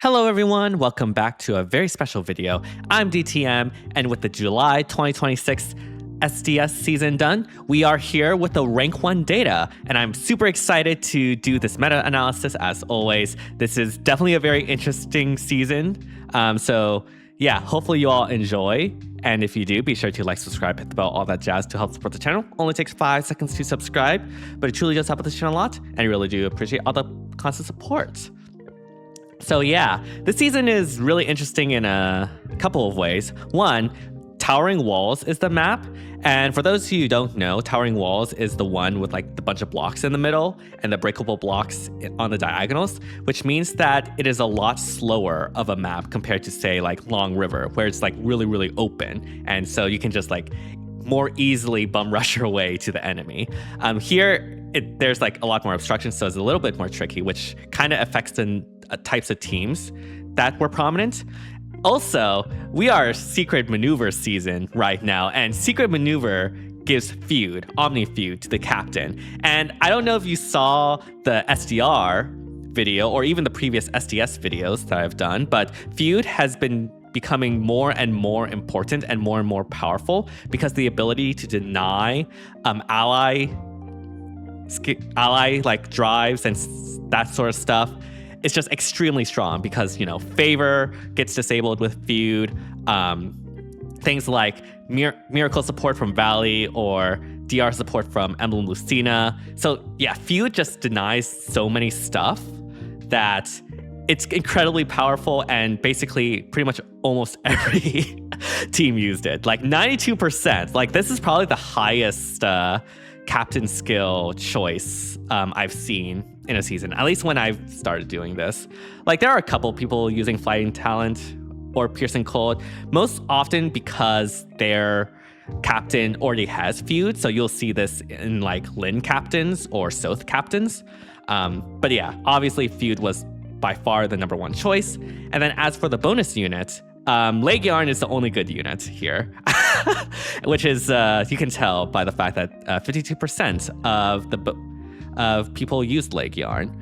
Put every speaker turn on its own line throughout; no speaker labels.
Hello everyone, welcome back to a very special video. I'm DTM, and with the July 2026 SDS season done, we are here with the rank 1 data, and I'm super excited to do this meta-analysis as always. This is definitely a very interesting season, so yeah, hopefully you all enjoy. And if you do, be sure to like, subscribe, hit the bell, all that jazz to help support the channel. Only takes 5 seconds to subscribe, but it truly does help with the channel a lot, and I really do appreciate all the constant support. So yeah, this season is really interesting in a couple of ways. One, Towering Walls is the map. And for those who don't know, Towering Walls is the one with like the bunch of blocks in the middle and the breakable blocks on the diagonals, which means that it is a lot slower of a map compared to say like Long River, where it's like really, really open. And so you can just like more easily bum rush your way to the enemy. Here, there's like a lot more obstruction, so it's a little bit more tricky, which kind of affects the types of teams that were prominent. Also, we are Secret Maneuver season right now, and Secret Maneuver gives feud, Omni feud, to the captain. And I don't know if you saw the SDR video or even the previous SDS videos that I've done, but feud has been becoming more and more important and more powerful because the ability to deny ally like drives and that sort of stuff is just extremely strong because, you know, favor gets disabled with feud. Things like miracle support from Valley or DR support from Emblem Lucina. So yeah, feud just denies so many stuff that it's incredibly powerful, and basically pretty much almost every team used it. Like 92%. Like this is probably the highest captain skill choice I've seen in a season, at least when I've started doing this. Like there are a couple people using Fighting Talent or Piercing Cold, most often because their captain already has feud. So you'll see this in like Lin captains or Soth captains. But yeah, obviously feud was by far the #1 choice. And then as for the bonus unit, Leg Yarn is the only good unit here, which is, you can tell by the fact that 52% of people used Leg Yarn.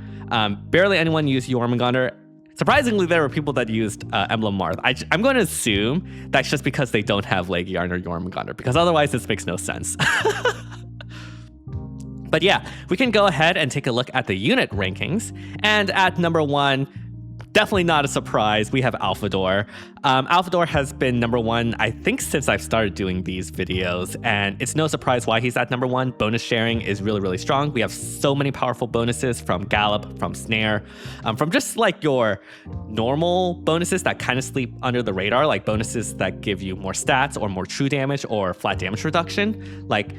Barely anyone used Jormungandr. Surprisingly, there were people that used Emblem Marth. I'm going to assume that's just because they don't have Leg Yarn or Jormungandr, because otherwise this makes no sense. But yeah, we can go ahead and take a look at the unit rankings. And at #1, definitely not a surprise, we have Alphador. Alphador has been #1, I think, since I've started doing these videos, and it's no surprise why he's at #1. Bonus sharing is really, really strong. We have so many powerful bonuses from Gallop, from Snare, from just like your normal bonuses that kind of sleep under the radar, like bonuses that give you more stats or more true damage or flat damage reduction. Like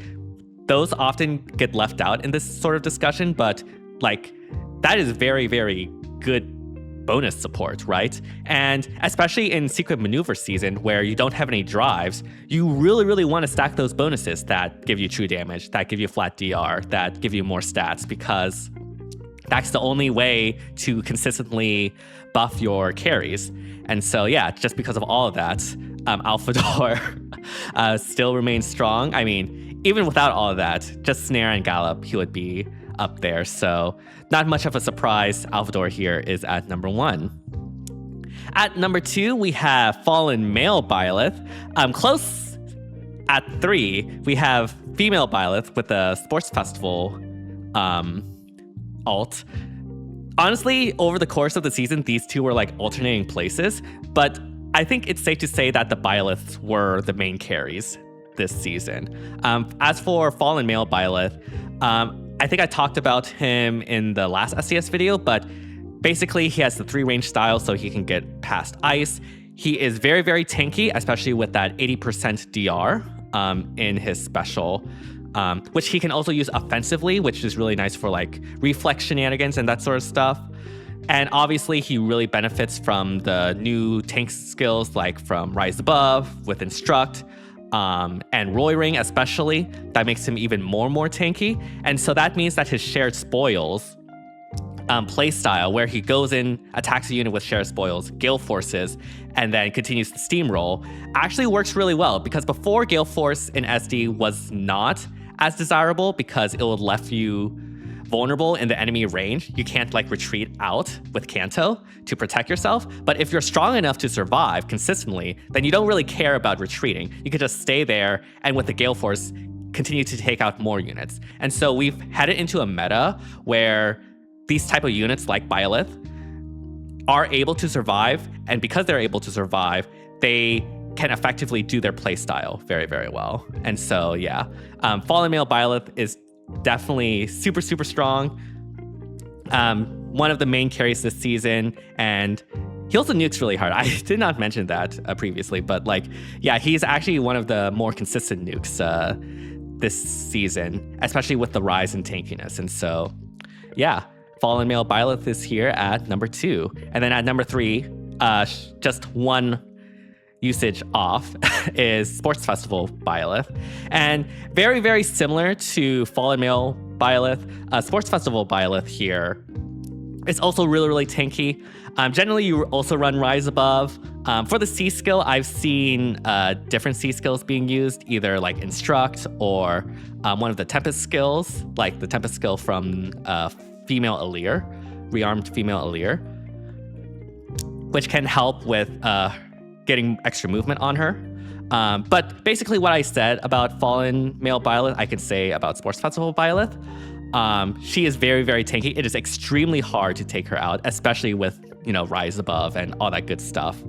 those often get left out in this sort of discussion, but like that is very, very good bonus support, right? And especially in Secret Maneuver season where you don't have any drives, you really, really want to stack those bonuses that give you true damage, that give you flat DR, that give you more stats, because that's the only way to consistently buff your carries. And so yeah, just because of all of that, Alphador still remains strong. I mean, even without all of that, just Snare and Gallop, he would be up there. So not much of a surprise, Alphador here is at #1. At #2, we have Fallen Male BYLETH. Close at 3, we have Female BYLETH with the Sports Festival alt. Honestly, over the course of the season, these two were like alternating places, but I think it's safe to say that the BYLETHs were the main carries this season. As for Fallen Male BYLETH, I think I talked about him in the last SDS video, but basically he has the 3-range style, so he can get past ice. He is very, very tanky, especially with that 80% DR in his special, which he can also use offensively, which is really nice for like reflex shenanigans and that sort of stuff. And obviously he really benefits from the new tank skills, like from Rise Above with Instruct, and Roy Ring especially. That makes him even more tanky. And so that means that his Shared Spoils playstyle, where he goes in, attacks a unit with Shared Spoils, Gale Forces, and then continues to steamroll, actually works really well, because before Gale Force in SD was not as desirable because it would left you vulnerable in the enemy range, you can't like retreat out with Kanto to protect yourself. But if you're strong enough to survive consistently, then you don't really care about retreating. You could just stay there and with the Gale Force, continue to take out more units. And so we've headed into a meta where these type of units like BYLETH are able to survive. And because they're able to survive, they can effectively do their playstyle very, very well. And so, yeah, Fallen Male BYLETH is definitely super, super strong. One of the main carries this season, and he also nukes really hard. I did not mention that previously, but like, yeah, he's actually one of the more consistent nukes this season, especially with the rise in tankiness. And so, yeah, Fallen Male BYLETH is here at number 2. And then at number 3, just one usage off is Sports Festival BYLETH. And very, very similar to Fallen Male BYLETH, Sports Festival BYLETH here is also really, really tanky. Generally, you also run Rise Above. For the C skill, I've seen different C skills being used, either like Instruct or one of the Tempest skills, like the Tempest skill from female Aleer, rearmed female Aleer, which can help with getting extra movement on her. But basically what I said about Fallen Male BYLETH, I can say about Sports Festival BYLETH. She is very, very tanky. It is extremely hard to take her out, especially with, Rise Above and all that good stuff.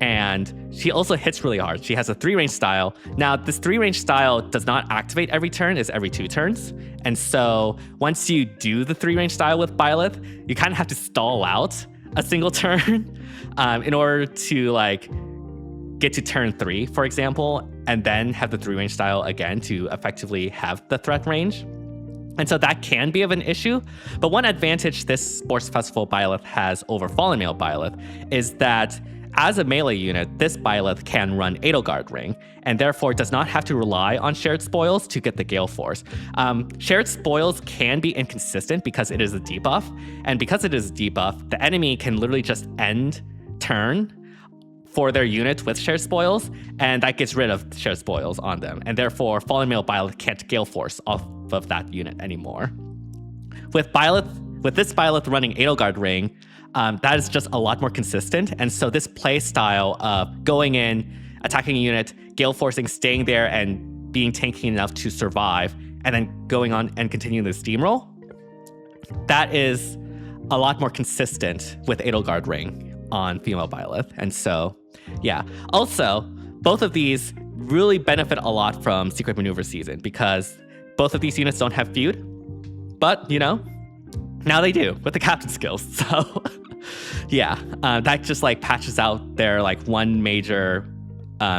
And she also hits really hard. She has a 3-range style. Now, this 3-range style does not activate every turn, it's every 2 turns. And so once you do the 3-range style with BYLETH, you kind of have to stall out a single turn in order to like get to turn 3, for example, and then have the 3-range style again to effectively have the threat range. And so that can be of an issue. But one advantage this Sports Festival BYLETH has over Fallen Male BYLETH is that as a melee unit, this BYLETH can run Edelgard Ring, and therefore does not have to rely on shared spoils to get the Gale Force. Shared spoils can be inconsistent because it is a debuff, and because it is a debuff, the enemy can literally just end turn for their unit with shared spoils, and that gets rid of shared spoils on them, and therefore Fallen Male BYLETH can't Gale Force off of that unit anymore. With this BYLETH running Edelgard Ring, that is just a lot more consistent. And so this play style of going in, attacking a unit, Gale Forcing, staying there, and being tanky enough to survive, and then going on and continuing the steamroll, that is a lot more consistent with Edelgard Ring on female BYLETH. And so, yeah. Also, both of these really benefit a lot from Secret Maneuver Season because both of these units don't have feud, but, now they do with the captain skills. So yeah, that just like patches out their like one major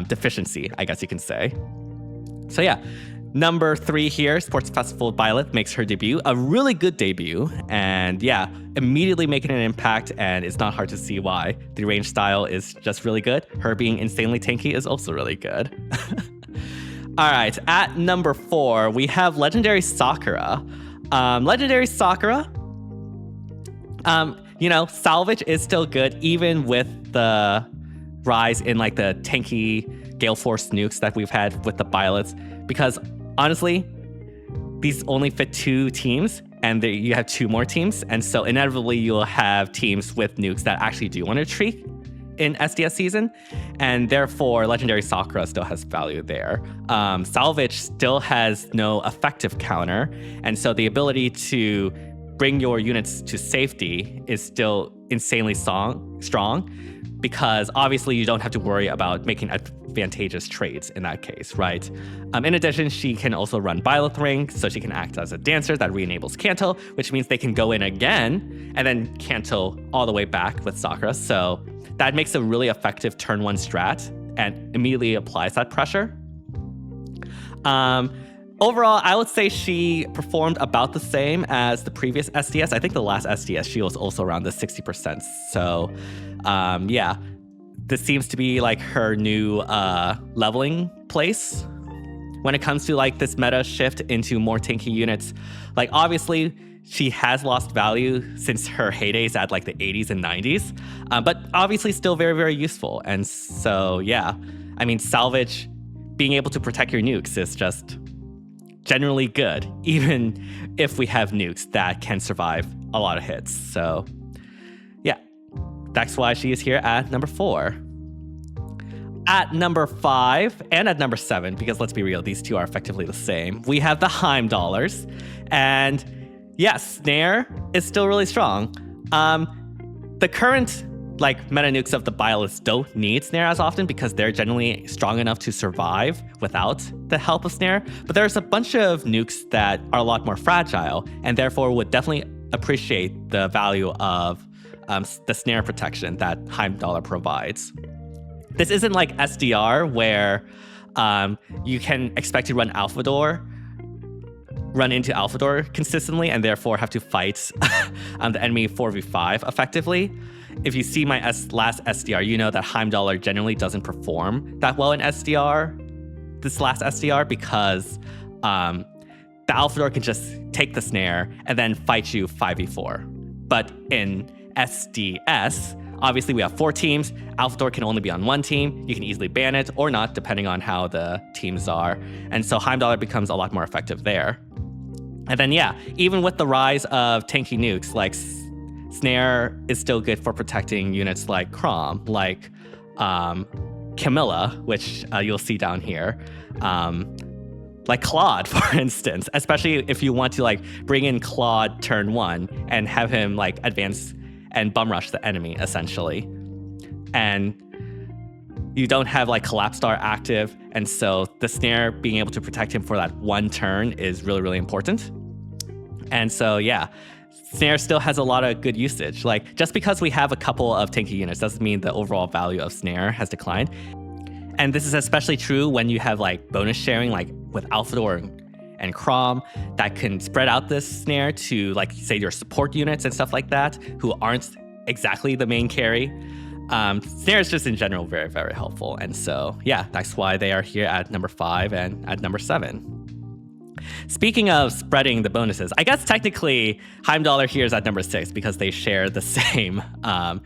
deficiency, I guess you can say. So yeah, number 3 here, Sports Festival BYLETH makes her debut, a really good debut, and yeah, immediately making an impact, and it's not hard to see why. The range style is just really good. Her being insanely tanky is also really good. All right, at number 4, we have Legendary Sakura. Legendary Sakura, salvage is still good, even with the rise in like the tanky Gale Force nukes that we've had with the BYLETHs, because honestly, these only fit 2 teams, and you have 2 more teams, and so inevitably you'll have teams with nukes that actually do want to retreat in SDS season, and therefore Legendary Sakura still has value there. Salvage still has no effective counter, and so the ability to bring your units to safety is still insanely strong, because obviously you don't have to worry about making advantageous trades in that case, right? In addition, she can also run BYLETH Ring, so she can act as a dancer that re-enables Kanto, which means they can go in again and then Kanto all the way back with Sakura. So that makes a really effective turn 1 strat and immediately applies that pressure. Overall, I would say she performed about the same as the previous SDS. I think the last SDS, she was also around the 60%. So, yeah, this seems to be like her new leveling place when it comes to like this meta shift into more tanky units. Like, obviously, she has lost value since her heydays at like the 80s and 90s, but obviously still very, very useful. And so, yeah, I mean, salvage, being able to protect your nukes is just generally good, even if we have nukes that can survive a lot of hits. So yeah, that's why she is here at number 4. At number 5 and at number 7, because let's be real, these two are effectively the same, we have the Heimdallers. And yes, Snare is still really strong. The current meta nukes of the BYLETH don't need Snare as often because they're generally strong enough to survive without the help of Snare. But there's a bunch of nukes that are a lot more fragile and therefore would definitely appreciate the value of the Snare protection that Heimdaller provides. This isn't like SDR where you can expect to run into Alphador consistently and therefore have to fight the enemy 4v5 effectively. If you see my last SDR, you know that Heimdaller generally doesn't perform that well in SDR, this last SDR, because the Alphador can just take the snare and then fight you 5v4. But in SDS, obviously we have 4 teams. Alphador can only be on 1 team. You can easily ban it or not, depending on how the teams are. And so Heimdaller becomes a lot more effective there. And then, yeah, even with the rise of tanky nukes, like Snare is still good for protecting units like Crom, like Camilla, which you'll see down here, like Claude, for instance, especially if you want to bring in Claude turn 1 and have him advance and bum rush the enemy, essentially. And you don't have Collapse Star active, and so the Snare being able to protect him for that 1 turn is really, really important. And so, yeah, Snare still has a lot of good usage. Just because we have a couple of tanky units doesn't mean the overall value of Snare has declined. And this is especially true when you have bonus sharing, with Alphador and Crom, that can spread out this Snare to say your support units and stuff like that, who aren't exactly the main carry. Snare is just in general very, very helpful. And so, yeah, that's why they are here at number 5 and at number 7. Speaking of spreading the bonuses, I guess technically Heimdaller here is at number 6 because they share the same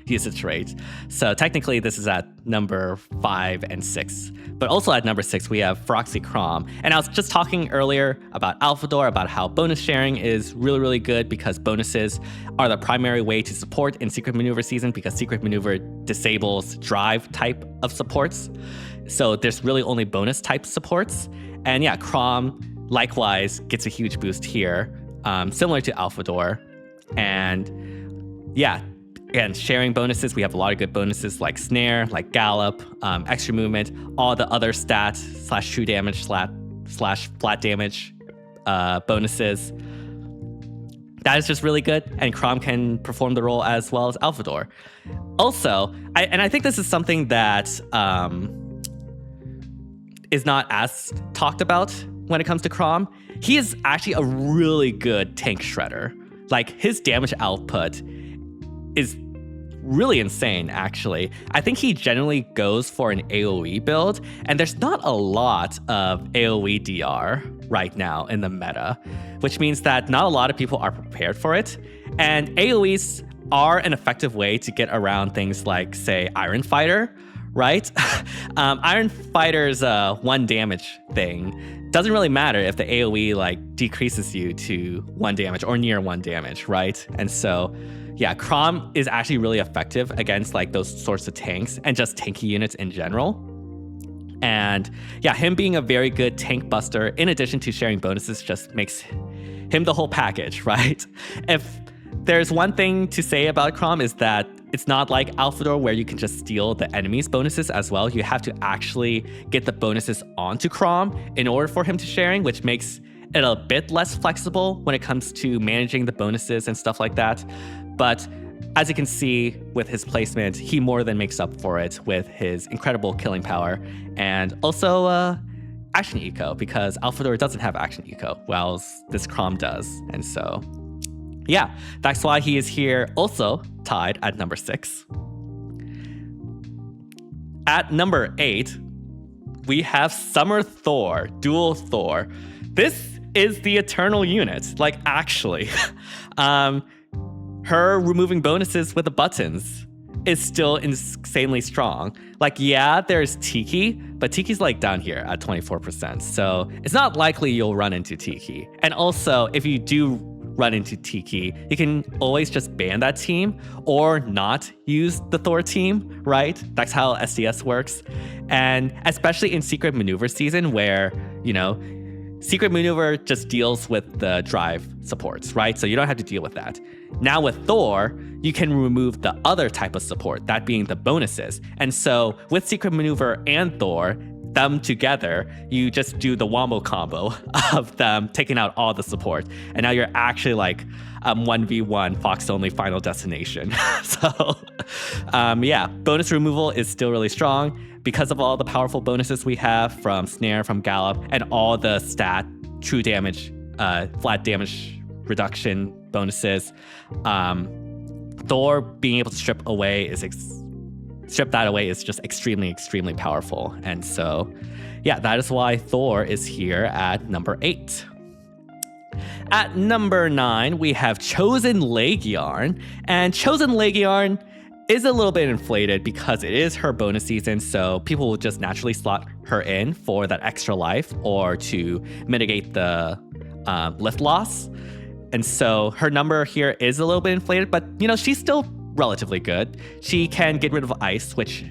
usage rate. So technically this is at number 5 and 6. But also at number 6 we have Froxy Crom. And I was just talking earlier about Alphador, about how bonus sharing is really, really good because bonuses are the primary way to support in Secret Maneuver season, because Secret Maneuver disables drive type of supports. So there's really only bonus type supports. And yeah, Crom likewise gets a huge boost here, similar to Alphador. And yeah, again, sharing bonuses, we have a lot of good bonuses like Snare, like Gallop, extra movement, all the other stats / true damage / flat damage bonuses. That is just really good, and Crom can perform the role as well as Alphador. Also, I think this is something that is not as talked about when it comes to Crom. He is actually a really good tank shredder. His damage output is really insane, actually. I think he generally goes for an AoE build, and there's not a lot of AoE DR right now in the meta, which means that not a lot of people are prepared for it. And AoEs are an effective way to get around things like, say, Iron Fighter, right? Iron Fighter's 1 damage thing doesn't really matter if the AoE decreases you to 1 damage or near 1 damage, right? And so, yeah, Crom is actually really effective against those sorts of tanks and just tanky units in general. And yeah, him being a very good tank buster, in addition to sharing bonuses, just makes him the whole package, right? If there's one thing to say about Crom is that it's not like Alphador where you can just steal the enemy's bonuses as well. You have to actually get the bonuses onto Crom in order for him to sharing, which makes it a bit less flexible when it comes to managing the bonuses and stuff like that. But as you can see with his placement, he more than makes up for it with his incredible killing power and also action eco, because Alphador doesn't have action eco, while this Crom does. And so, yeah, that's why he is here, also tied at number 6. At number 8, we have Summer Thor, Dual Thor. This is the eternal unit, actually. Her removing bonuses with the buttons is still insanely strong. Like, yeah, there's Tiki, but Tiki's like down here at 24%. So it's not likely you'll run into Tiki. And also, if you do run into Tiki, you can always just ban that team or not use the Thor team, right? That's how SDS works. And especially in Secret Maneuver season where, you know, Secret Maneuver just deals with the drive supports, right? So you don't have to deal with that. Now with Thor, you can remove the other type of support, that being the bonuses. And so with Secret Maneuver and Thor, them together, you just do the wombo combo of them taking out all the support. And now you're actually like 1v1 Fox only Final Destination. So yeah, bonus removal is still really strong because of all the powerful bonuses we have from Snare, from Gallop, and all the stat, true damage, flat damage reduction bonuses. Thor being able to strip that away is just extremely powerful. And so, yeah, that is why Thor is here at number 8. At number 9, we have Chosen Legion. And Chosen Legion is a little bit inflated because it is her bonus season, so people will just naturally slot her in for that extra life or to mitigate the lift loss. And so her number here is a little bit inflated, but you know, she's still relatively good. She can get rid of ice, which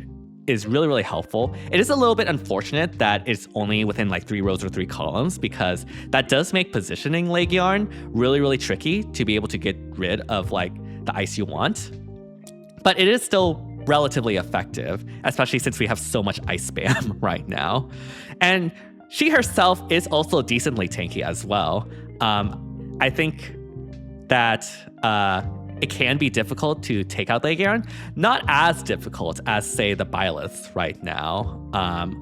is really helpful. It is a little bit unfortunate that it's only within like 3 rows or 3 columns, because that does make positioning Legion really tricky to be able to get rid of like the ice you want. But it is still relatively effective, especially since we have so much ice spam right now. And she herself is also decently tanky as well. I think that it can be difficult to take out Legion. Not as difficult as, say, the BYLETH right now,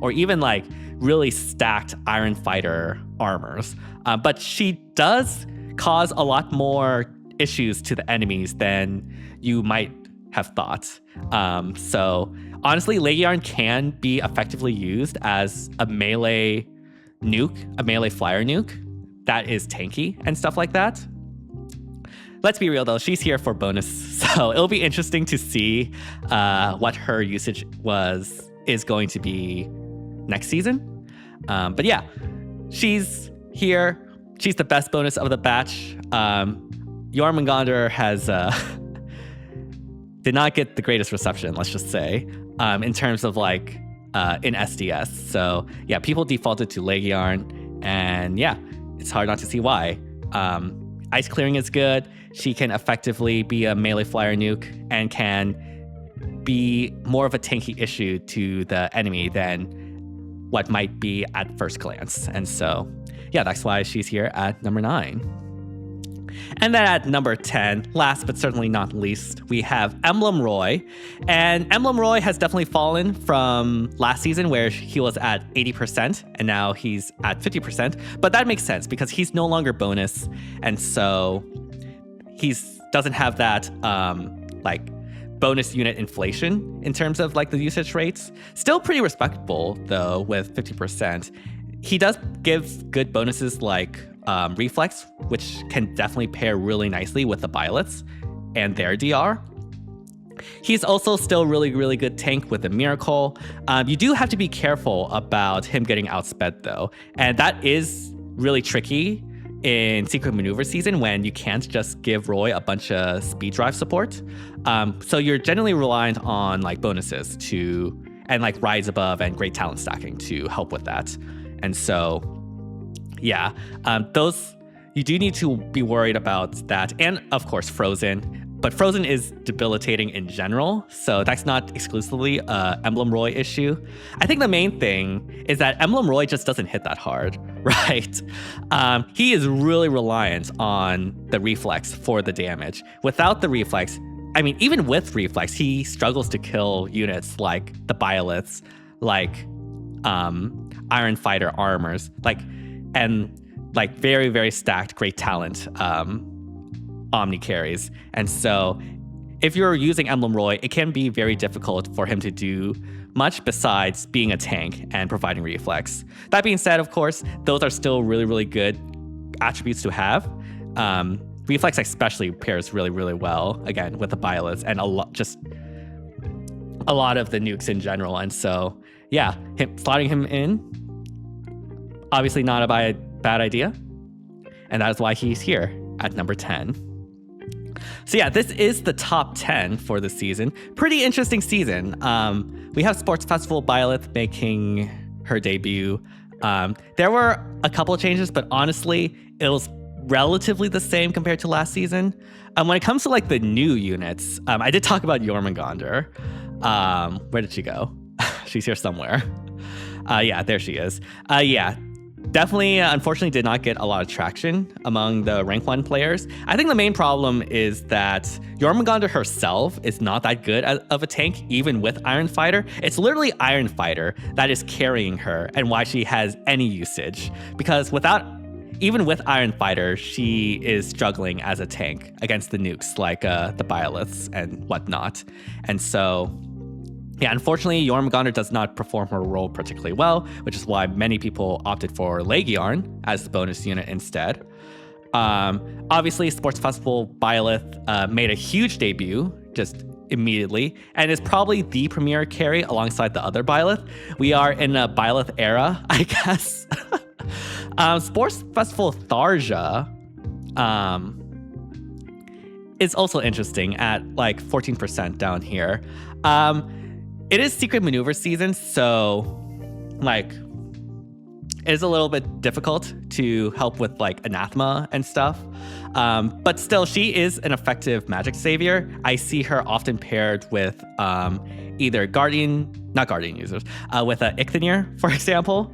or even like really stacked Iron Fighter armors. But she does cause a lot more issues to the enemies than you might have thought. So honestly, Legion can be effectively used as a melee nuke, a melee flyer nuke that is tanky and stuff like that. Let's be real though, she's here for bonus, so it'll be interesting to see what her usage is going to be next season. But yeah, she's here. She's the best bonus of the batch. Jormungandr has did not get the greatest reception, let's just say, in terms of like in SDS. So yeah, people defaulted to Legion, and yeah, it's hard not to see why. Ice clearing is good. She can effectively be a melee flyer nuke and can be more of a tanky issue to the enemy than what might be at first glance. And so, yeah, that's why she's here at number 9. And then at number 10, last but certainly not least, we have Emblem Roy. And Emblem Roy has definitely fallen from last season where he was at 80% and now he's at 50%. But that makes sense because he's no longer bonus. And so he doesn't have that like bonus unit inflation in terms of like the usage rates. Still pretty respectable though with 50%. He does give good bonuses like Reflex, which can definitely pair really nicely with the BYLETHs and their DR. He's also still really good tank with the Miracle. You do have to be careful about him getting outsped though, and that is really tricky in Secret Maneuver season when you can't just give Roy a bunch of speed drive support. So you're generally reliant on like bonuses and like Rise Above and Great Talent stacking to help with that. And so yeah, those, you do need to be worried about that. And of course, Frozen. But Frozen is debilitating in general, so that's not exclusively a Emblem Roy issue. I think the main thing is that Emblem Roy just doesn't hit that hard, right? He is really reliant on the Reflex for the damage. Without the Reflex, I mean, even with Reflex, he struggles to kill units like the BYLETHs, like Iron Fighter armors, and very stacked Great Talent Omni carries. And so if you're using Emblem Roy, it can be very difficult for him to do much besides being a tank and providing reflex. That being said, of course, those are still really good attributes to have. Reflex especially pairs really well, again, with the BYLETHs, and a lot of the nukes in general. And so, yeah, slotting him in, obviously not a bad idea. And that is why he's here at number 10. So yeah, this is the top 10 for the season. Pretty interesting season. We have Sports Festival BYLETH making her debut. There were a couple of changes, but honestly, it was relatively the same compared to last season. When it comes to like the new units, I did talk about Jormungandr. Where did she go? She's here somewhere. Yeah, there she is. Yeah, definitely, unfortunately, did not get a lot of traction among the rank 1 players. I think the main problem is that Jormungandr herself is not that good of a tank, even with Iron Fighter. It's literally Iron Fighter that is carrying her and why she has any usage. Because even with Iron Fighter, she is struggling as a tank against the nukes like the BYLETHs and whatnot. And so, yeah, unfortunately, Jormungandr does not perform her role particularly well, which is why many people opted for Legiarn as the bonus unit instead. Obviously, Sports Festival BYLETH made a huge debut just immediately and is probably the premier carry alongside the other BYLETH. We are in a BYLETH era, I guess. Sports Festival Tharja is also interesting at like 14% down here. It is secret maneuver season, so like it is a little bit difficult to help with like anathema and stuff. But still, she is an effective magic savior. I see her often paired with either not guardian users, with Icthanir, for example.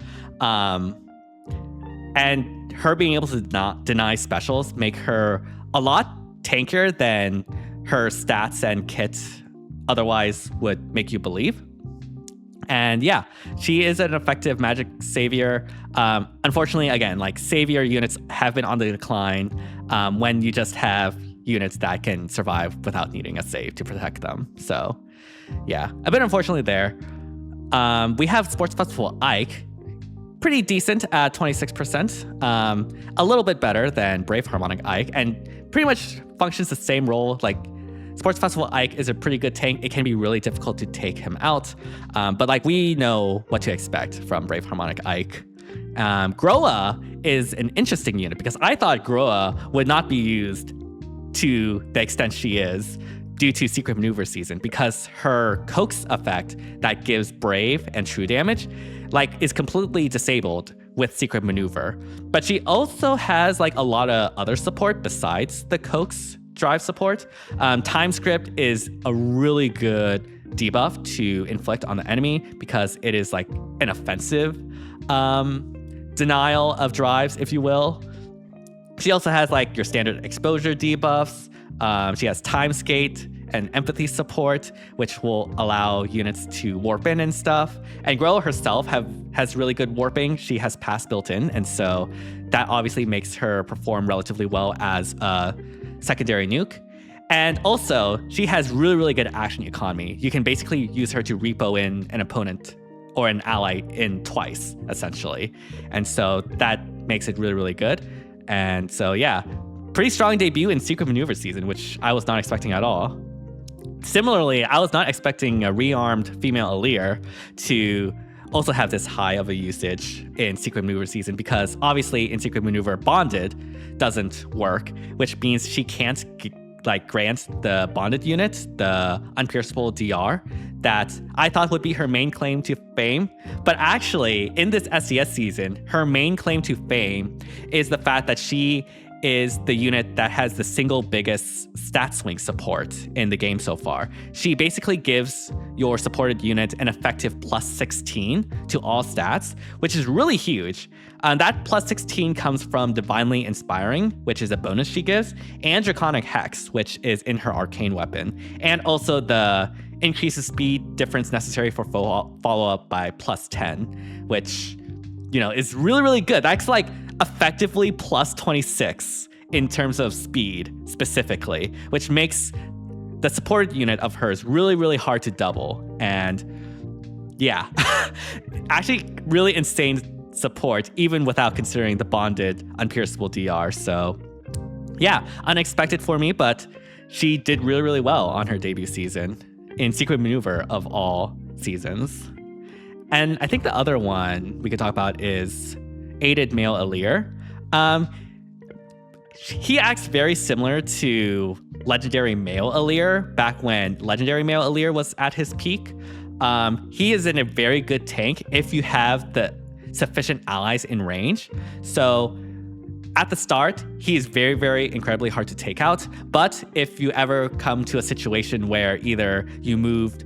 And her being able to not deny specials make her a lot tankier than her stats and kit otherwise would make you believe. And yeah, she is an effective magic savior. Unfortunately, again, like savior units have been on the decline when you just have units that can survive without needing a save to protect them. So yeah, a bit unfortunately there. We have Sports Festival Ike, pretty decent at 26%, a little bit better than Brave Harmonic Ike, and pretty much functions the same role. Like Sports Festival Ike is a pretty good tank. It can be really difficult to take him out, but like we know what to expect from Brave Harmonic Ike. Groa is an interesting unit because I thought Groa would not be used to the extent she is due to Secret Maneuver season, because her coax effect that gives Brave and True damage like is completely disabled with Secret Maneuver. But she also has like a lot of other support besides the coax drive support. Time Script is a really good debuff to inflict on the enemy because it is like an offensive denial of drives, if you will. She also has like your standard exposure debuffs. She has Time Skate and Empathy support, which will allow units to warp in and stuff. And Groa herself has really good warping. She has pass built in, and so that obviously makes her perform relatively well as a secondary nuke. And also, she has really, really good action economy. You can basically use her to repo in an opponent or an ally in twice, essentially. And so that makes it really, really good. And so, yeah, pretty strong debut in Secret Maneuver season, which I was not expecting at all. Similarly, I was not expecting a rearmed female Alir to also have this high of a usage in Secret Maneuver season, because obviously in Secret Maneuver Bonded doesn't work, which means she can't grant the bonded unit the unpierceable DR that I thought would be her main claim to fame. But actually, in this SDS season, her main claim to fame is the fact that she is the unit that has the single biggest stat swing support in the game so far. She basically gives your supported unit an effective plus 16 to all stats, which is really huge. That plus 16 comes from Divinely Inspiring, which is a bonus she gives, and Draconic Hex, which is in her arcane weapon, and also the increases speed difference necessary for follow-up by plus 10, which, you know, is really, really good. That's like effectively plus 26 in terms of speed specifically, which makes the supported unit of hers really, really hard to double. And yeah, actually really insane support, even without considering the bonded unpierceable DR. So yeah, unexpected for me, but she did really, really well on her debut season. in Secret Maneuver of all seasons. And I think the other one we could talk about is Aided Male Alir. He acts very similar to Legendary Male Alir back when Legendary Male Alir was at his peak. He is in a very good tank if you have the sufficient allies in range. So at the start, he is very, very incredibly hard to take out. But if you ever come to a situation where either you moved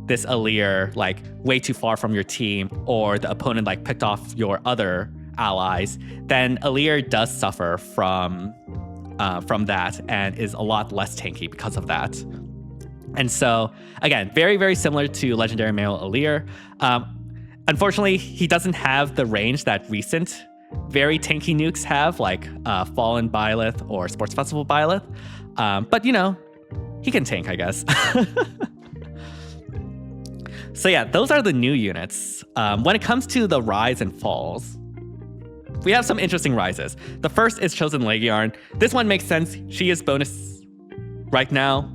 this Alir like way too far from your team, or the opponent like picked off your other allies, then Alir does suffer from that and is a lot less tanky because of that. And so again, very, very similar to Legendary Male Alir. Unfortunately, he doesn't have the range that recent very tanky nukes have, like Fallen BYLETH or Sports Festival BYLETH. But you know, he can tank, I guess. So yeah, those are the new units. When it comes to the rise and falls, we have some interesting rises. The first is Chosen Legiarn. This one makes sense. She is bonus right now.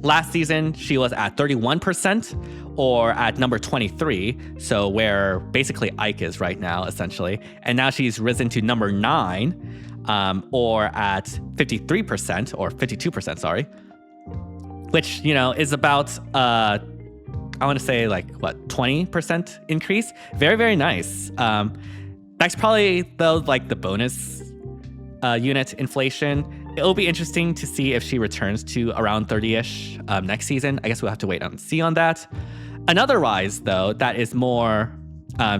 Last season, she was at 31% or at number 23. So where basically Ike is right now, essentially. And now she's risen to number 9 or at 53% or 52%, sorry. Which, you know, is about, I want to say like, what, 20% increase? Very, very nice. That's probably, though, like the bonus unit inflation. It'll be interesting to see if she returns to around 30-ish next season. I guess we'll have to wait and see on that. Another rise, though, that is more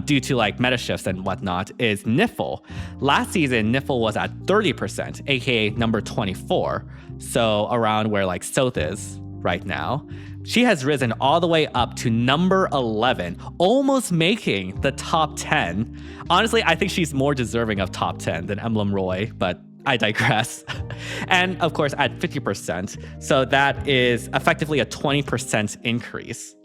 due to like meta shifts and whatnot is Niffle. Last season, Niffle was at 30%, aka number 24. So around where like Soth is right now. She has risen all the way up to number 11, almost making the top 10. Honestly, I think she's more deserving of top 10 than Emblem Roy, but I digress. And of course, at 50%. So that is effectively a 20% increase.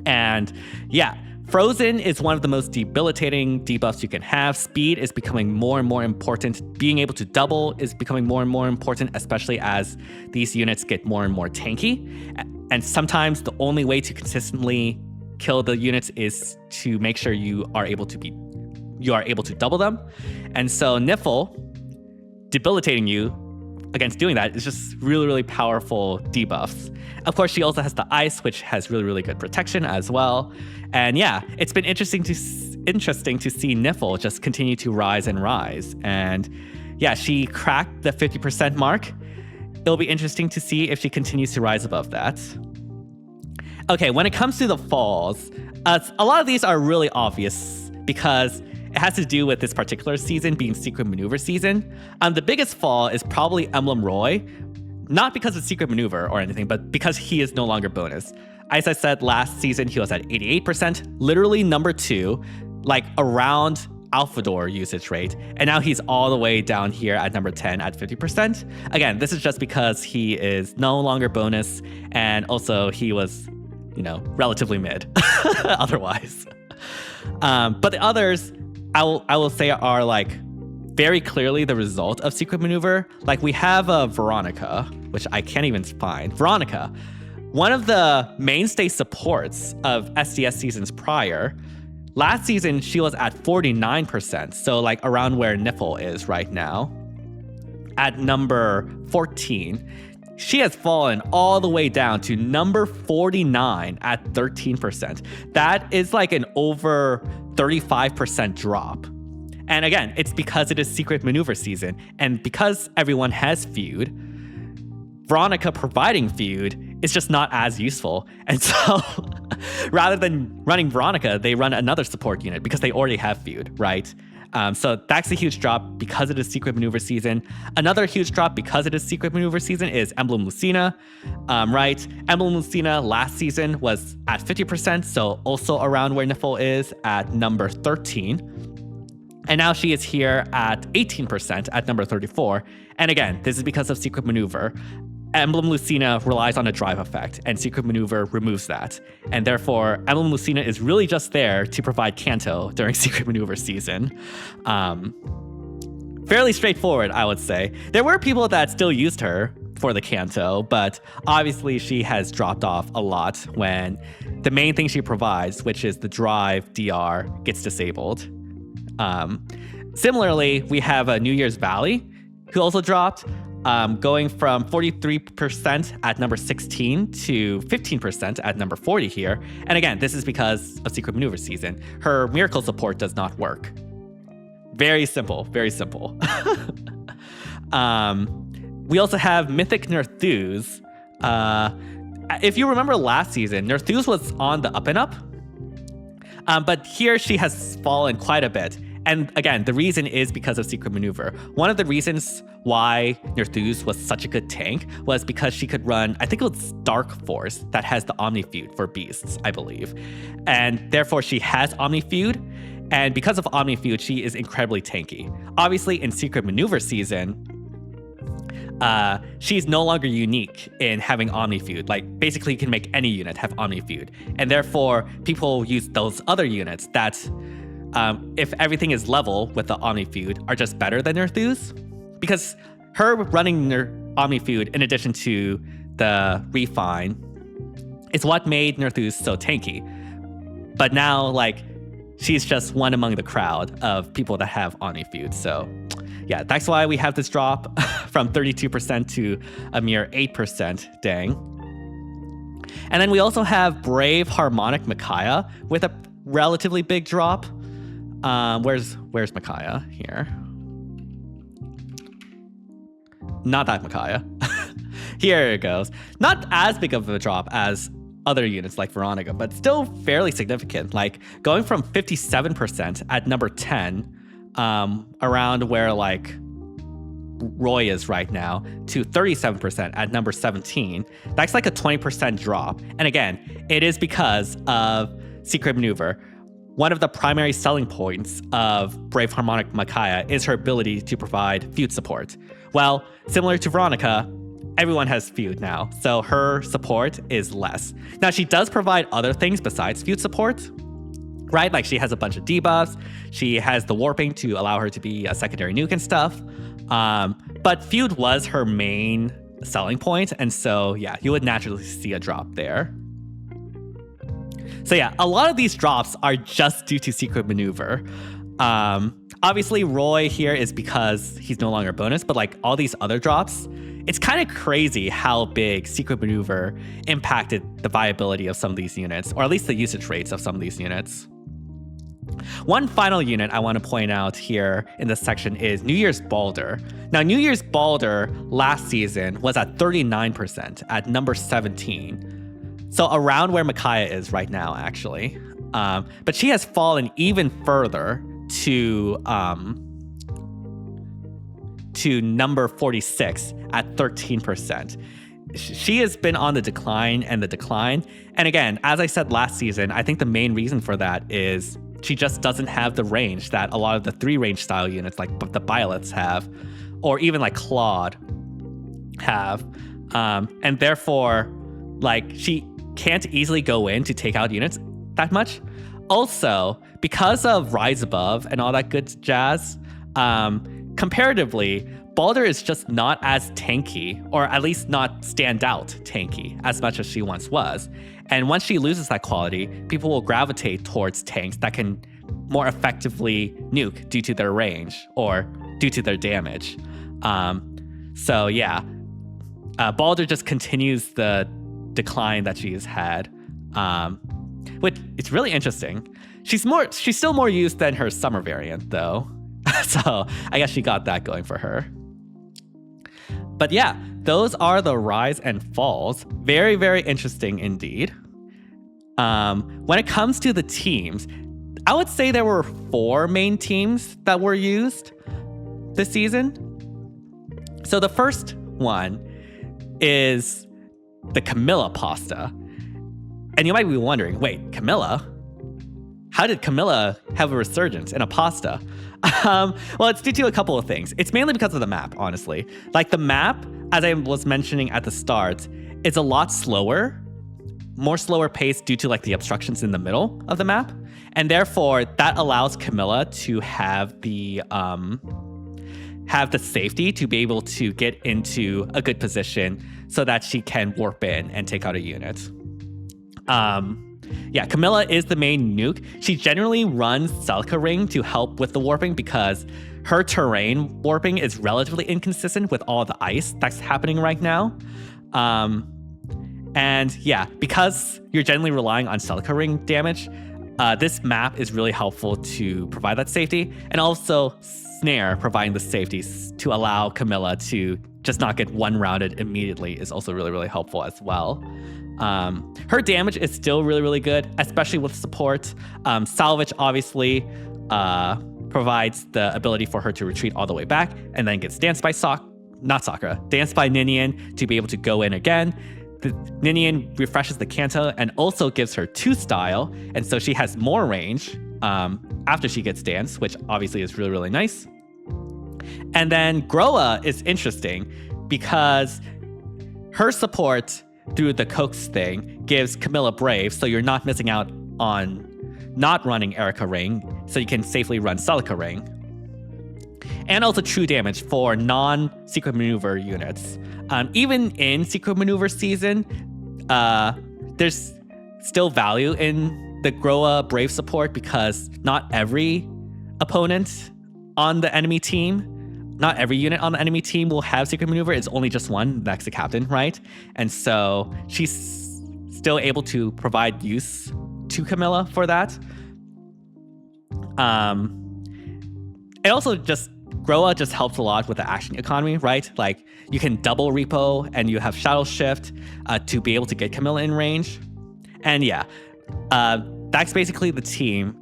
And yeah, Frozen is one of the most debilitating debuffs you can have. Speed is becoming more and more important. Being able to double is becoming more and more important, especially as these units get more and more tanky. And sometimes the only way to consistently kill the units is to make sure you are able to double them. And so Niffle debilitating you against doing that is just really, really powerful debuffs. Of course, she also has the ice, which has really, really good protection as well. And yeah, it's been interesting to see Niffle just continue to rise and rise. And yeah, she cracked the 50% mark. It'll be interesting to see if she continues to rise above that. Okay, when it comes to the falls, a lot of these are really obvious because it has to do with this particular season being Secret Maneuver season. The biggest fall is probably Emblem Roy, not because of Secret Maneuver or anything, but because he is no longer bonus. As I said, last season he was at 88%, literally number 2, like around Alphador usage rate, and now he's all the way down here at number 10 at 50%. Again, this is just because he is no longer bonus, and also he was, you know, relatively mid otherwise. But the others, I will say are like very clearly the result of Secret Maneuver. Like we have Veronica, which I can't even find. Veronica, one of the mainstay supports of SDS seasons prior. Last season, she was at 49%, so like around where Niffle is right now. At number 14, she has fallen all the way down to number 49 at 13%. That is like an over 35% drop. And again, it's because it is Secret Maneuver season, and because everyone has feud, Veronica providing feud is just not as useful. And so rather than running Veronica, they run another support unit because they already have feud, right? So that's a huge drop because it is Secret Maneuver season. Another huge drop because it is Secret Maneuver season is Emblem Lucina, right? Emblem Lucina last season was at 50%, so also around where Niffle is at number 13. And now she is here at 18% at number 34. And again, this is because of Secret Maneuver. Emblem Lucina relies on a drive effect, and Secret Maneuver removes that. And therefore, Emblem Lucina is really just there to provide Kanto during Secret Maneuver season. Fairly straightforward, I would say. There were people that still used her for the Kanto, but obviously she has dropped off a lot when the main thing she provides, which is the drive DR, gets disabled. Similarly, we have a New Year's Valley, who also dropped, going from 43% at number 16 to 15% at number 40 here. And again, this is because of Secret Maneuver season. Her miracle support does not work. Very simple, very simple. We also have Mythic Nerthus. If you remember last season, Nerthus was on the up and up. But here she has fallen quite a bit. And again, the reason is because of Secret Maneuver. One of the reasons why Nerthus was such a good tank was because she could run, I think it was Dark Force that has the Omnifeud for beasts, I believe. And therefore she has Omnifeud. And because of Omnifeud, she is incredibly tanky. Obviously in Secret Maneuver season, she's no longer unique in having Omnifeud. Like basically you can make any unit have Omnifeud. And therefore people use those other units that if everything is level with the Omnifeud, are just better than Nerthus. Because her running Omnifeud in addition to the Refine is what made Nerthus so tanky. But now, like, she's just one among the crowd of people that have Omnifeud. So yeah, that's why we have this drop from 32% to a mere 8%, dang. And then we also have Brave Harmonic Micaiah with a relatively big drop. Where's Micaiah here? Not that Micaiah. Here it goes. Not as big of a drop as other units like Veronica, but still fairly significant. Like going from 57% at number 10, around where like Roy is right now, to 37% at number 17. That's like a 20% drop. And again, it is because of Secret Maneuver. One of the primary selling points of Brave Harmonic Micaiah is her ability to provide feud support. Well, similar to Veronica, everyone has feud now, so her support is less. Now, she does provide other things besides feud support, right? Like she has a bunch of debuffs, she has the warping to allow her to be a secondary nuke and stuff. But feud was her main selling point, and so yeah, you would naturally see a drop there. So yeah, a lot of these drops are just due to Secret Maneuver. Obviously, Roy here is because he's no longer bonus, but like all these other drops, it's kind of crazy how big Secret Maneuver impacted the viability of some of these units, or at least the usage rates of some of these units. One final unit I want to point out here in this section is New Year's Balder. Now, New Year's Balder last season was at 39% at number 17. So around where Micaiah is right now, actually. But she has fallen even further to number 46 at 13%. She has been on the decline and the decline. And again, as I said last season, I think the main reason for that is she just doesn't have the range that a lot of the 3-range style units like the BYLETHs have, or even like Claude have. And therefore, like she can't easily go in to take out units that much. Also, because of Rise Above and all that good jazz, comparatively, Balder is just not as tanky, or at least not standout tanky as much as she once was. And once she loses that quality, people will gravitate towards tanks that can more effectively nuke due to their range or due to their damage. So yeah, Balder just continues the decline that she has had, which it's really interesting. She's still more used than her summer variant though. So I guess she got that going for her. But yeah, those are the rise and falls. Very, very interesting indeed. When it comes to the teams, I would say there were 4 main teams that were used this season. So the first one is the Camilla pasta. And you might be wondering, wait, Camilla? How did Camilla have a resurgence in a pasta? Well, it's due to a couple of things. It's mainly because of the map, honestly. Like the map, as I was mentioning at the start, is a lot slower, more slower paced due to like the obstructions in the middle of the map. And therefore that allows Camilla to have the have the safety to be able to get into a good position so that she can warp in and take out a unit. Yeah, Camilla is the main nuke. She generally runs Celica Ring to help with the warping because her terrain warping is relatively inconsistent with all the ice that's happening right now. And yeah, because you're generally relying on Celica Ring damage, this map is really helpful to provide that safety, and also Snare providing the safeties to allow Camilla to just not get one-rounded immediately is also really, really helpful as well. Her damage is still really, really good, especially with support. Salvage obviously provides the ability for her to retreat all the way back and then gets danced by danced by Ninian to be able to go in again. The Ninian refreshes the Kanto and also gives her 2-style, and so she has more range after she gets danced, which obviously is really, really nice. And then Groa is interesting because her support through the Coax thing gives Camilla Brave, so you're not missing out on not running Erica Ring, so you can safely run Celica Ring. And also true damage for non-secret maneuver units. Even in secret maneuver season, there's still value in the Groa Brave support because not every opponent on the enemy team, not every unit on the enemy team will have secret maneuver. It's only just one, that's the captain, right? And so she's still able to provide use to Camilla for that. It also just Groa just helps a lot with the action economy, right? Like you can double repo and you have shadow shift to be able to get Camilla in range. And yeah, that's basically the team.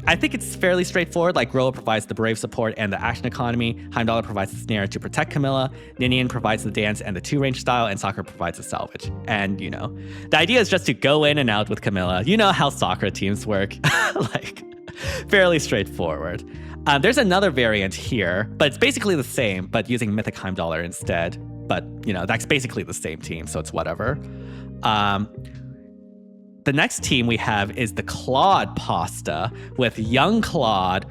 I think it's fairly straightforward. Like Groa provides the Brave support and the action economy. Heimdall provides the Snare to protect Camilla. Ninian provides the dance and the 2-range style, and Sakura provides the salvage. And you know, the idea is just to go in and out with Camilla. You know how Sakura teams work. Like fairly straightforward. There's another variant here, but it's basically the same, but using Mythic Heimdaller instead. But, you know, that's basically the same team, so it's whatever. The next team we have is the Claude Pasta with Young Claude,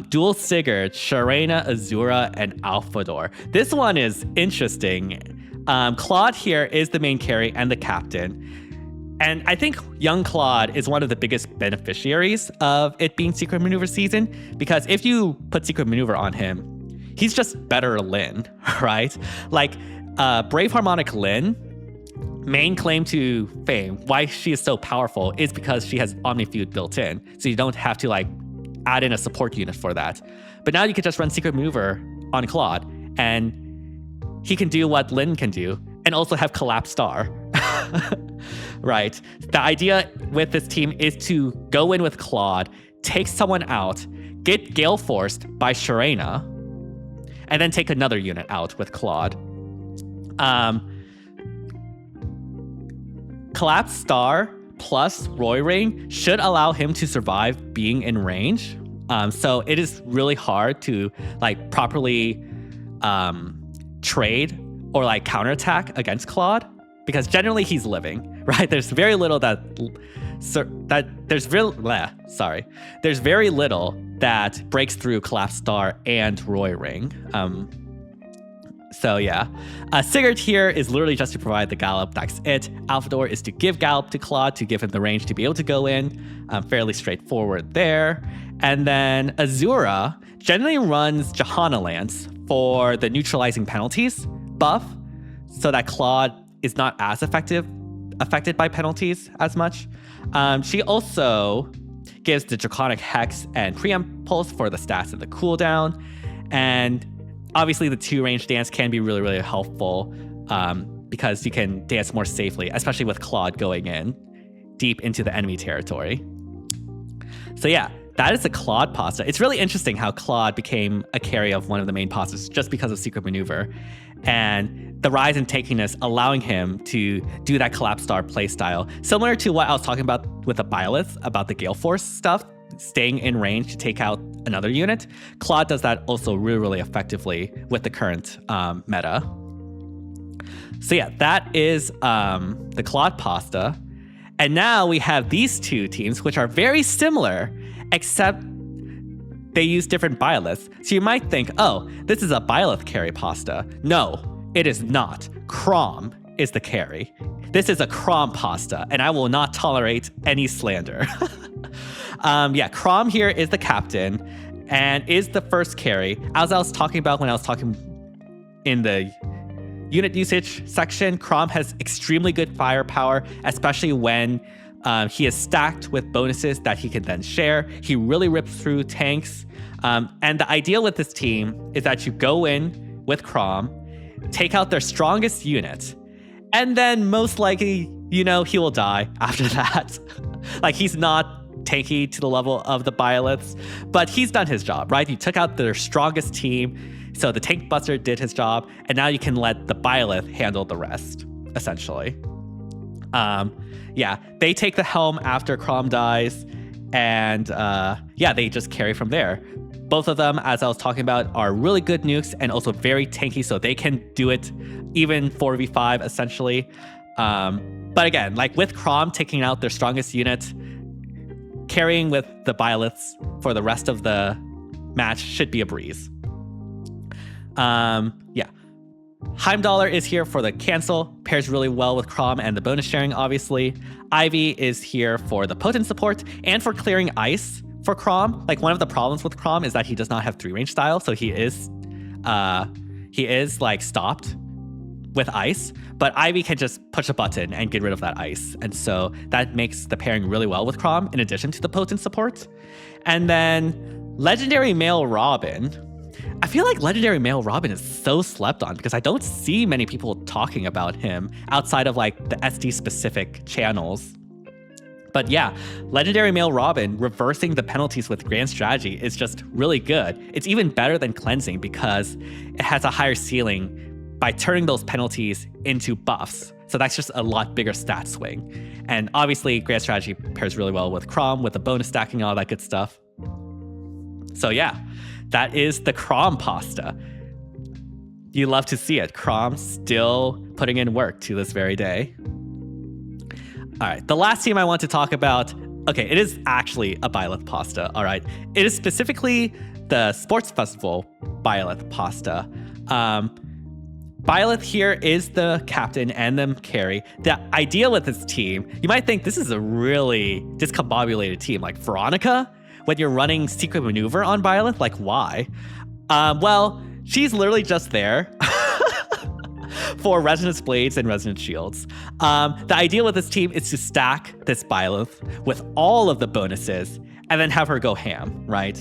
Dual Sigurd, Sharena, Azura, and Alphador. This one is interesting. Claude here is the main carry and the captain. And I think Young Claude is one of the biggest beneficiaries of it being Secret Maneuver season, because if you put Secret Maneuver on him, he's just better Lyn, right? Like Brave Harmonic Lyn, main claim to fame, why she is so powerful is because she has Omnifeud built in. So you don't have to like add in a support unit for that. But now you can just run Secret Maneuver on Claude and he can do what Lyn can do and also have Collapse Star. Right. The idea with this team is to go in with Claude, take someone out, get Gale Forced by Sharena, and then take another unit out with Claude. Collapse Star plus Roy Ring should allow him to survive being in range. So it is really hard to like properly trade or like counterattack against Claude because generally he's living, right? There's very little there's very little that breaks through Collapse Star and Roy Ring. So yeah, Sigurd here is literally just to provide the Gallop, that's it. Alphador is to give Gallop to Claude to give him the range to be able to go in. Fairly straightforward there. And then Azura generally runs Johanna Lance for the neutralizing penalties buff so that Claude is not as affected by penalties as much. She also gives the Draconic Hex and Preempt Pulse for the stats and the cooldown. And obviously, the 2-range dance can be really, really helpful because you can dance more safely, especially with Claude going in deep into the enemy territory. So yeah, that is the Claude pasta. It's really interesting how Claude became a carry of one of the main pastas just because of Secret Maneuver. And the rise in tankiness allowing him to do that Collapse Star playstyle, similar to what I was talking about with the BYLETH, about the Gale Force stuff, staying in range to take out another unit. Claude does that also really, really effectively with the current meta. So yeah, that is the Claude pasta. And now we have these two teams, which are very similar, except they use different BYLETHs. So you might think, oh, this is a BYLETH carry pasta. No, it is not. Chrom is the carry. This is a Chrom pasta, and I will not tolerate any slander. Chrom here is the captain and is the first carry. As I was talking about when I was talking in the unit usage section, Chrom has extremely good firepower, especially when he is stacked with bonuses that he can then share. He really rips through tanks. And the idea with this team is that you go in with Chrom, take out their strongest unit, and then most likely, he will die after that. Like, he's not tanky to the level of the BYLETHs, but he's done his job, right? You took out their strongest team, so the tank buster did his job, and now you can let the BYLETH handle the rest, essentially. They take the helm after Chrom dies, and they just carry from there. Both of them, as I was talking about, are really good nukes and also very tanky, so they can do it even 4v5, essentially. But again, like with Chrom taking out their strongest unit, carrying with the BYLETHs for the rest of the match should be a breeze. Heimdallr is here for the cancel, pairs really well with Chrom and the bonus sharing, obviously. Ivy is here for the potent support and for clearing ice for Chrom. Like, one of the problems with Chrom is that he does not have 3-range style, so he is like stopped with ice, but Ivy can just push a button and get rid of that ice. And so that makes the pairing really well with Chrom in addition to the potent support. And then Legendary Male Robin. I feel like Legendary Male Robin is so slept on because I don't see many people talking about him outside of like the SD specific channels. But yeah, Legendary Male Robin reversing the penalties with Grand Strategy is just really good. It's even better than Cleansing because it has a higher ceiling by turning those penalties into buffs. So that's just a lot bigger stat swing. And obviously, Grand Strategy pairs really well with Chrom, with the bonus stacking, all that good stuff. So yeah, that is the Chrom pasta. You love to see it. Chrom still putting in work to this very day. All right, the last team I want to talk about, okay, it is actually a BYLETH pasta, all right? It is specifically the Sports Festival BYLETH pasta. BYLETH here is the captain and the carry. The idea with this team, you might think this is a really discombobulated team. Like Veronica, when you're running Secret Maneuver on BYLETH, like why? Well, she's literally just there for Resonance Blades and Resonance Shields. The idea with this team is to stack this BYLETH with all of the bonuses and then have her go ham, right?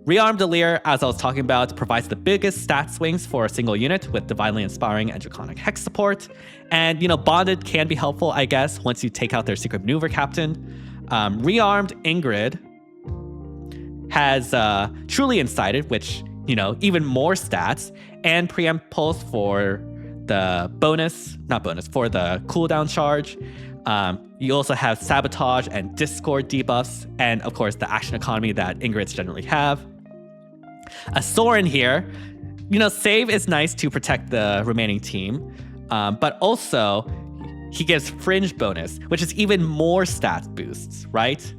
Rearmed Delir, as I was talking about, provides the biggest stat swings for a single unit with Divinely Inspiring and Draconic Hex support. And, Bonded can be helpful, I guess, once you take out their Secret Maneuver captain. Rearmed Ingrid has Truly Incited, which, even more stats, and Preempt Pulse for the for the cooldown charge. You also have Sabotage and Discord debuffs, and of course the action economy that Ingrids generally have. A Soren here, save is nice to protect the remaining team, but also he gives Fringe bonus, which is even more stat boosts, right?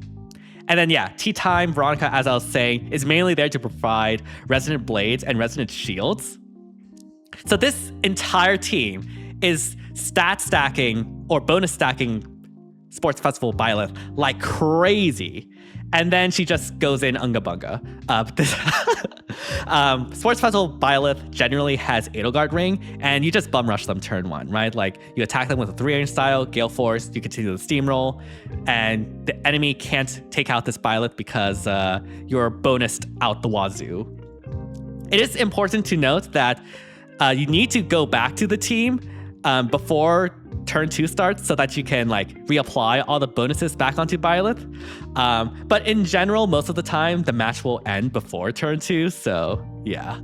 And then Tea Time Veronica, as I was saying, is mainly there to provide Resonant Blades and Resonant Shields. So this entire team is stat stacking or bonus stacking Sports Festival BYLETH like crazy. And then she just goes in Unga Bunga. Sports Festival BYLETH generally has Edelgard Ring, and you just bum rush them turn 1, right? Like, you attack them with a 3-range style, Gale Force, you continue the steamroll, and the enemy can't take out this BYLETH because you're bonused out the wazoo. It is important to note that you need to go back to the team before turn 2 starts so that you can reapply all the bonuses back onto BYLETH. But in general, most of the time, the match will end before turn 2. So yeah.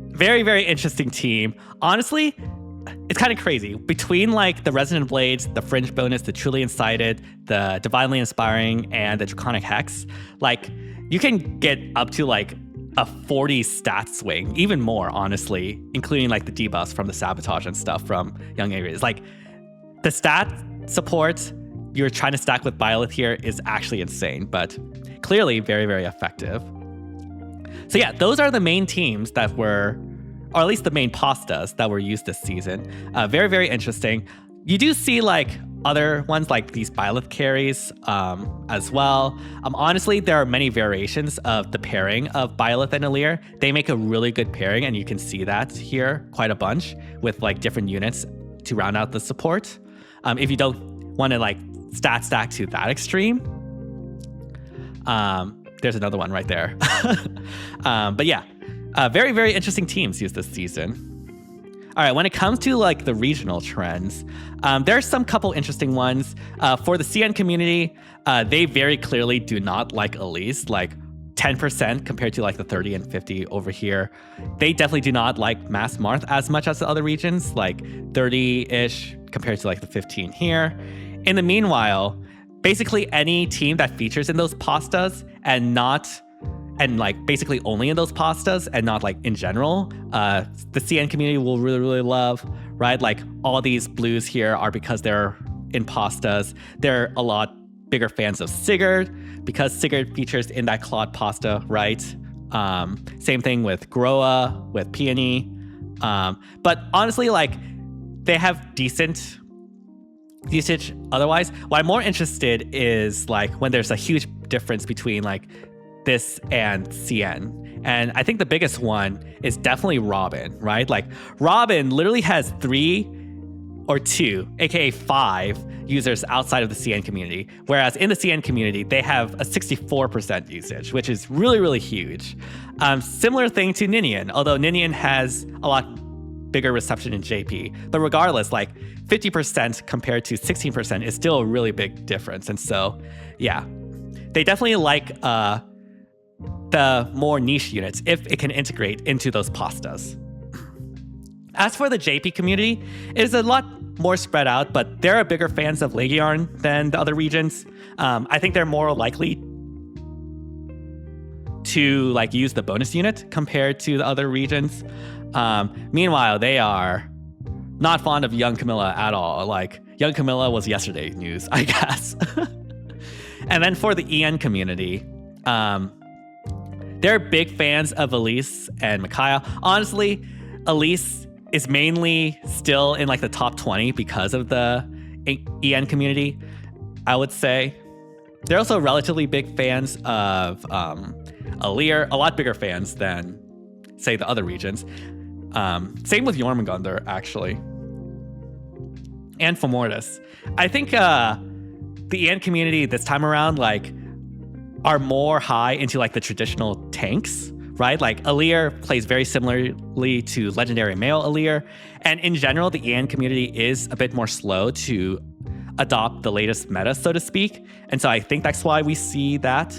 Very, very interesting team. Honestly, it's kind of crazy. Between the Resonant Blades, the Fringe bonus, the Truly Incited, the Divinely Inspiring, and the Draconic Hex, you can get up to a 40 stat swing, even more, honestly, including the debuffs from the Sabotage and stuff from Young Ares. The stat support you're trying to stack with BYLETH here is actually insane, but clearly very, very effective. So yeah, those are the main teams that were, or at least the main pastas that were used this season. Very, very interesting. You do see like other ones like these BYLETH carries as well. Honestly, there are many variations of the pairing of BYLETH and Alear. They make a really good pairing, and you can see that here quite a bunch with like different units to round out the support. If you don't want to like stat stack to that extreme, there's another one right there. But yeah, very, very interesting teams used this season. All right, when it comes to like the regional trends, there's some couple interesting ones. For the CN community, they very clearly do not like Elise, like 10% compared to like the 30 and 50 over here. They definitely do not like Mass Marth as much as the other regions, like 30-ish compared to like the 15 here. In the meanwhile, basically any team that features in those pastas and like basically only in those pastas and not like in general, the CN community will really, really love, right? Like all these blues here are because they're in pastas. They're a lot bigger fans of Sigurd because Sigurd features in that Claude pasta, right? Same thing with Groa, with Peony. But honestly, like they have decent usage otherwise. What I'm more interested is like when there's a huge difference between like this and CN. And I think the biggest one is definitely Robin, right? Like Robin literally has 3 or 2, aka 5 users outside of the CN community. Whereas in the CN community, they have a 64% usage, which is really, really huge. Similar thing to Ninian, although Ninian has a lot bigger reception in JP. But regardless, like 50% compared to 16% is still a really big difference. And so, yeah, they definitely like the more niche units if it can integrate into those pastas. As for the JP community, it is a lot more spread out, but they're bigger fans of Legiarn than the other regions. I think they're more likely to like use the bonus unit compared to the other regions. Meanwhile, they are not fond of Young Camilla at all. Like Young Camilla was yesterday's news, I guess. And then for the EN community, they're big fans of Elise and Micaiah. Honestly, Elise is mainly still in like the top 20 because of the EN community, I would say. They're also relatively big fans of Alear, a lot bigger fans than, say, the other regions. Same with Jormungandr, actually. And Fomortis. I think the EN community this time around, like, are more high into like the traditional tanks, right? Like Alear plays very similarly to Legendary Male Alear. And in general, the EN community is a bit more slow to adopt the latest meta, so to speak. And so I think that's why we see that.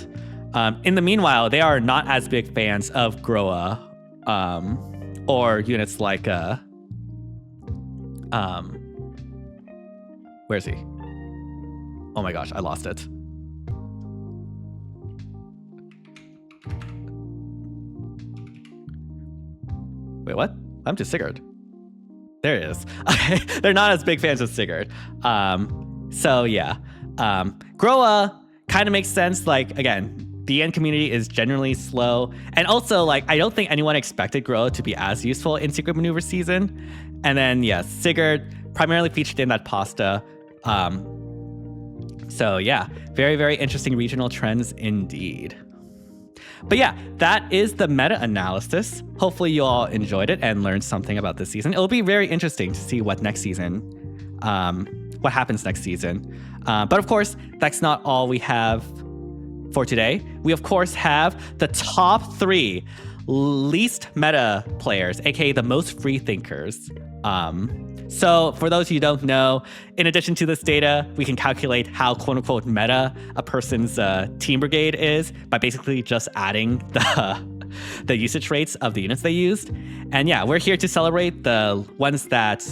In the meanwhile, they are not as big fans of Groa or units like where's he? Oh my gosh, I lost it. Wait, what? I'm to Sigurd. There it is. They're not as big fans of Sigurd. So yeah. Groa kind of makes sense. Like, again, the EN community is generally slow. And also, like, I don't think anyone expected Groa to be as useful in Secret Maneuver season. And then, yeah, Sigurd primarily featured in that pasta. So yeah, very, very interesting regional trends indeed. But yeah, that is the meta-analysis. Hopefully you all enjoyed it and learned something about this season. It'll be very interesting to see what next season, what happens next season. But of course, that's not all we have for today. We, of course, have the top 3 least meta players, aka the most free thinkers. So for those who don't know, in addition to this data, we can calculate how quote unquote meta a person's team brigade is by basically just adding the usage rates of the units they used. And yeah, we're here to celebrate the ones that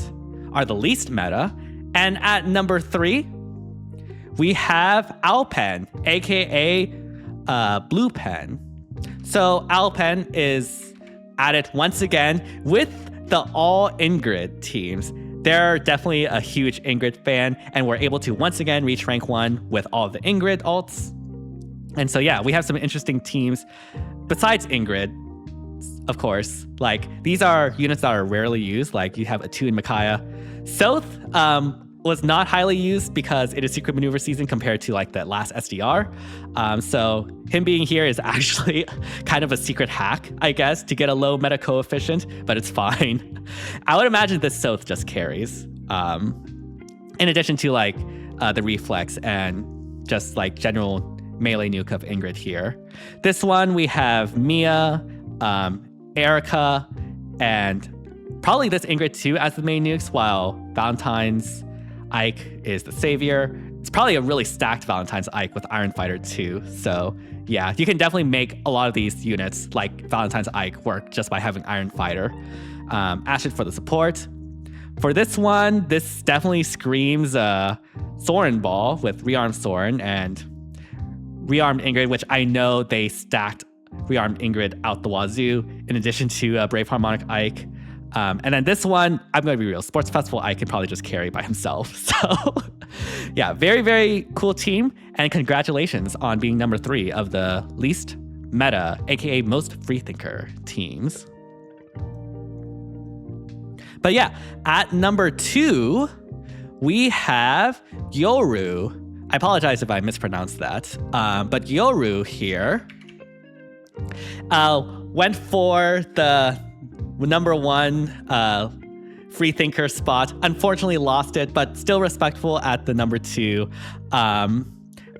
are the least meta. And at number 3, we have Alpen, aka Blue Pen. So Alpen is added once again with the all Ingrid teams. they're definitely a huge Ingrid fan, and we're able to once again reach rank 1 with all of the Ingrid ults. And so yeah, we have some interesting teams besides Ingrid, of course. Like, these are units that are rarely used. Like, you have Atu and Micaiah. Soth was not highly used because it is secret maneuver season compared to like the last SDR. So him being here is actually kind of a secret hack, I guess, to get a low meta coefficient, but it's fine. I would imagine this Soth just carries. In addition to like the reflex and just like general melee nuke of Ingrid here. This one we have Mia, Erica, and probably this Ingrid too as the main nukes, while Valentine's Ike is the savior. It's probably a really stacked Valentine's Ike with Iron Fighter too. So yeah, you can definitely make a lot of these units like Valentine's Ike work just by having Iron Fighter. Ashen for the support. For this one, this definitely screams Soren Ball with Rearmed Soren and Rearmed Ingrid, which I know they stacked Rearmed Ingrid out the wazoo, in addition to Brave Harmonic Ike. And then this one, I'm going to be real, Sports Festival Ike can probably just carry by himself. So yeah, very, very cool team. And congratulations on being number 3 of the least meta, aka most freethinker teams. But yeah, at number 2, we have Yoru. I apologize if I mispronounced that. But Yoru here went for the number 1 freethinker spot. Unfortunately lost it, but still respectful at the number 2.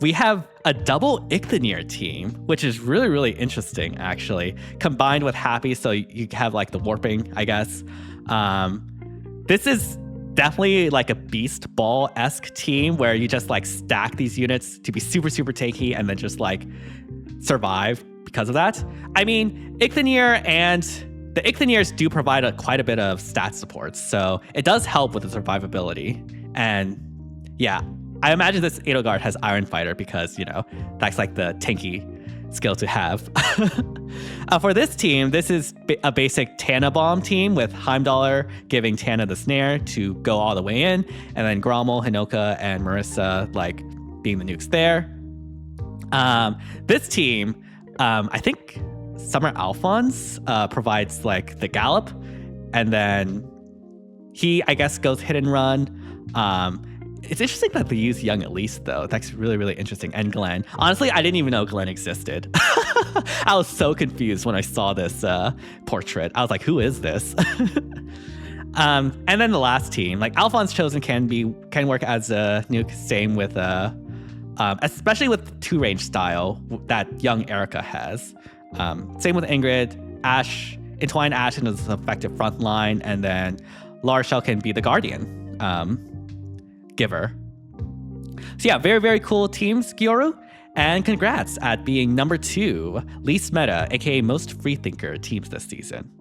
We have a double Ichthonier team, which is really, really interesting, actually, combined with Happy, so you have like the warping, I guess. This is definitely like a Beast Ball-esque team where you just like stack these units to be super, super tanky and then just like survive because of that. I mean, Ichthonier and the Ichthoniers do provide quite a bit of stat support, so it does help with the survivability. And yeah, I imagine this Edelgard has Iron Fighter because, you know, that's like the tanky skill to have. For this team, this is a basic Tana bomb team with Heimdallr giving Tana the snare to go all the way in, and then Grommel, Hinoka, and Marissa like being the nukes there. This team, I think Summer Alphonse provides like the gallop, and then he, I guess, goes hit and run. It's interesting that they use Young Elise, though. That's really, really interesting. And Glenn. Honestly, I didn't even know Glenn existed. I was so confused when I saw this portrait. I was like, who is this? And then the last team, like Alphonse Chosen can work as a nuke. Same with, especially with 2-range style that young Erica has. Same with Ingrid. Ashe, Entwine Ashen is an effective front line, and then Larshell can be the Guardian giver. So yeah, very, very cool teams, Gyoru, and congrats at being number 2 least meta, aka most freethinker teams this season.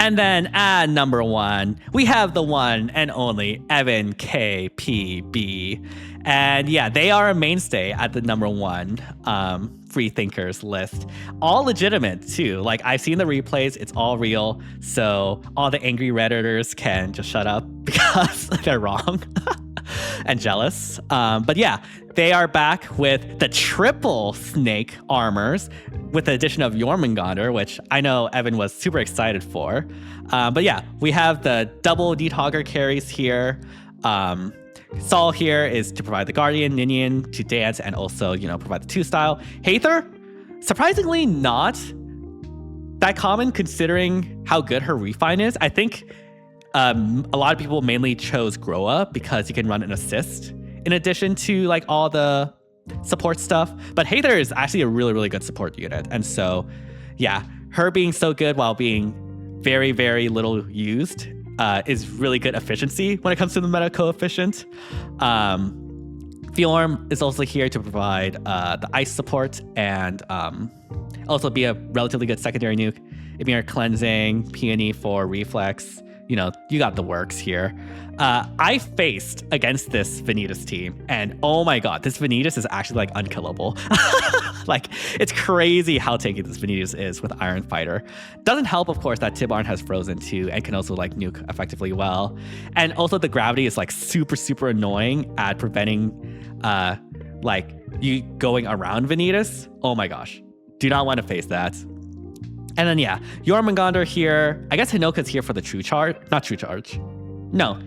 And then at number 1, we have the one and only Evan KPB. And yeah, they are a mainstay at the number 1 freethinkers list. All legitimate too. Like, I've seen the replays, it's all real. So all the angry Redditors can just shut up because they're wrong and jealous. But yeah, they are back with the triple snake armors with the addition of Jormungandr, which I know Evan was super excited for. But yeah, we have the double Needhogger carries here. Saul here is to provide the Guardian, Ninian to dance, and also, you know, provide the 2-style. Haether, surprisingly not that common considering how good her refine is. I think a lot of people mainly chose Groa because you can run an assist in addition to like all the support stuff. But Haether is actually a really, really good support unit. And so, yeah, her being so good while being very, very little used is really good efficiency when it comes to the meta coefficient. Fjorm is also here to provide the ice support and also be a relatively good secondary nuke. Ymir Cleansing, Peony for reflex, you got the works here. I faced against this Vanitas team, and oh my god, this Vanitas is actually like unkillable. Like, it's crazy how tanky this Vanitas is with Iron Fighter. Doesn't help, of course, that Tibarn has Frozen too and can also like nuke effectively well. And also the gravity is like super, super annoying at preventing like you going around Vanitas. Oh my gosh. Do not want to face that. And then yeah, Jormungandr here. I guess Hinoka's here for the True Charge. Not True Charge. No.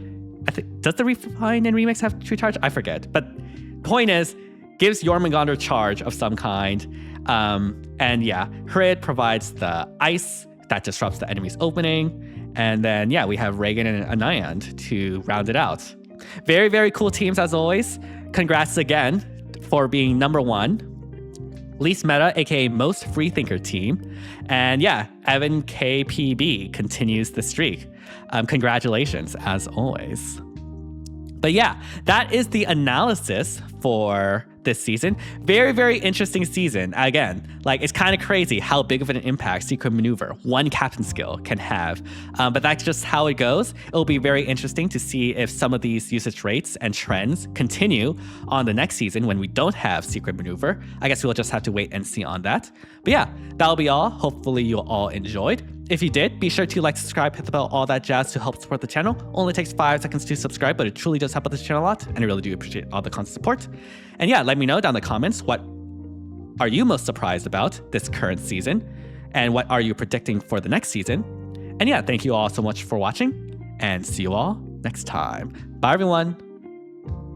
I think, does the Refine and Remix have True Charge? I forget. But point is, gives Jormungandr charge of some kind. And yeah, Hrid provides the ice that disrupts the enemy's opening. And then yeah, we have Reagan and Anayand to round it out. Very, very cool teams as always. Congrats again for being number 1. Least meta, aka most freethinker team. And yeah, Evan KPB continues the streak. Congratulations, as always. But yeah, that is the analysis for this season. Very, very interesting season. Again, like, it's kind of crazy how big of an impact Secret Maneuver, one captain skill, can have. But that's just how it goes. It'll be very interesting to see if some of these usage rates and trends continue on the next season when we don't have Secret Maneuver. I guess we'll just have to wait and see on that. But yeah, that'll be all. Hopefully you all enjoyed. If you did, be sure to like, subscribe, hit the bell, all that jazz to help support the channel. Only takes 5 seconds to subscribe, but it truly does help out the channel a lot, and I really do appreciate all the constant support. And yeah, let me know down in the comments, what are you most surprised about this current season, and what are you predicting for the next season? And yeah, thank you all so much for watching, and see you all next time. Bye everyone.